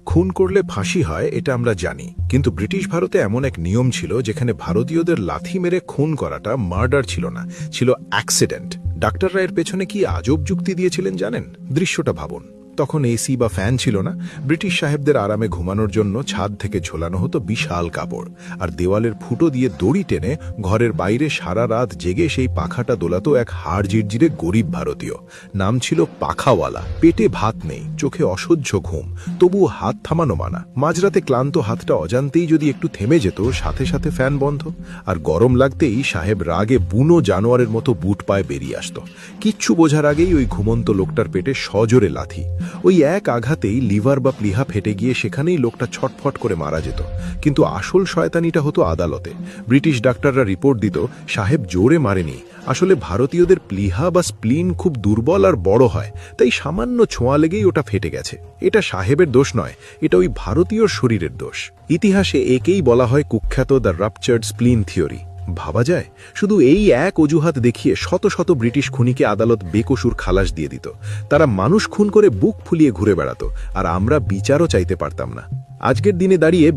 খুন করলে ফাঁসি হয় এটা আমরা জানি, কিন্তু ব্রিটিশ ভারতে এমন এক নিয়ম ছিল যেখানে ভারতীয়দের লাথি মেরে খুন করাটা মার্ডার ছিল না, ছিল অ্যাক্সিডেন্ট। ডাক্তাররা এর পেছনে কি আজব যুক্তি দিয়েছিলেন জানেন? দৃশ্যটা ভাবুন। তখন এসি বা ফ্যান ছিল না। ব্রিটিশ সাহেবদের আরামে ঘুমানোর জন্য ছাদ থেকে ঝোলানো হতো বিশাল কাপড়, আর দেওয়ালের ফুটো দিয়ে দড়ি টেনে ঘরের বাইরে সারা রাত জেগে সেই পাখাটা দোলাতো এক হাড় জিরজিরে গরিব ভারতীয়। নাম ছিল পাখাওয়ালা। পেটে ভাত নেই, চোখে অসহ্য ঘুম, তবুও হাত থামানো মানা। মাঝরাতে ক্লান্ত হাতটা অজান্তেই যদি একটু থেমে যেত, সাথে সাথে ফ্যান বন্ধ। আর গরম লাগতেই সাহেব রাগে বুনো জানোয়ারের মতো বুট পায়ে বেরিয়ে আসত। কিচ্ছু বোঝার আগেই ওই ঘুমন্ত লোকটার পেটে সজোরে লাথি। ওই এক আঘাতেই লিভার বা প্লিহা ফেটে গিয়ে সেখানেই লোকটা ছটফট করে মারা যেত। কিন্তু আসল শয়তানিটা হতো আদালতে। ব্রিটিশ ডাক্তাররা রিপোর্ট দিত সাহেব জোরে মারেনি, আসলে ভারতীয়দের প্লিহা বা স্প্লিন খুব দুর্বল আর বড় হয়, তাই সামান্য ছোঁয়া লেগেই ওটা ফেটে গেছে। এটা সাহেবের দোষ নয়, এটা ওই ভারতীয় শরীরের দোষ। ইতিহাসে একেই বলা হয় কুখ্যাত দ্য রাপচার্ড স্প্লিন থিওরি। ভাবা যায়, শুধু এই এক অজুহাত দেখিয়ে শত শত ব্রিটিশ খুনিকে আদালত বেকসুর খালাস দিয়ে দিত। তারা মানুষ খুন করে বুক ফুলিয়ে ঘুরে বেড়াতো, আর আমরা বিচারও চাইতে পারতাম না। আজকের দিনে দাঁড়িয়ে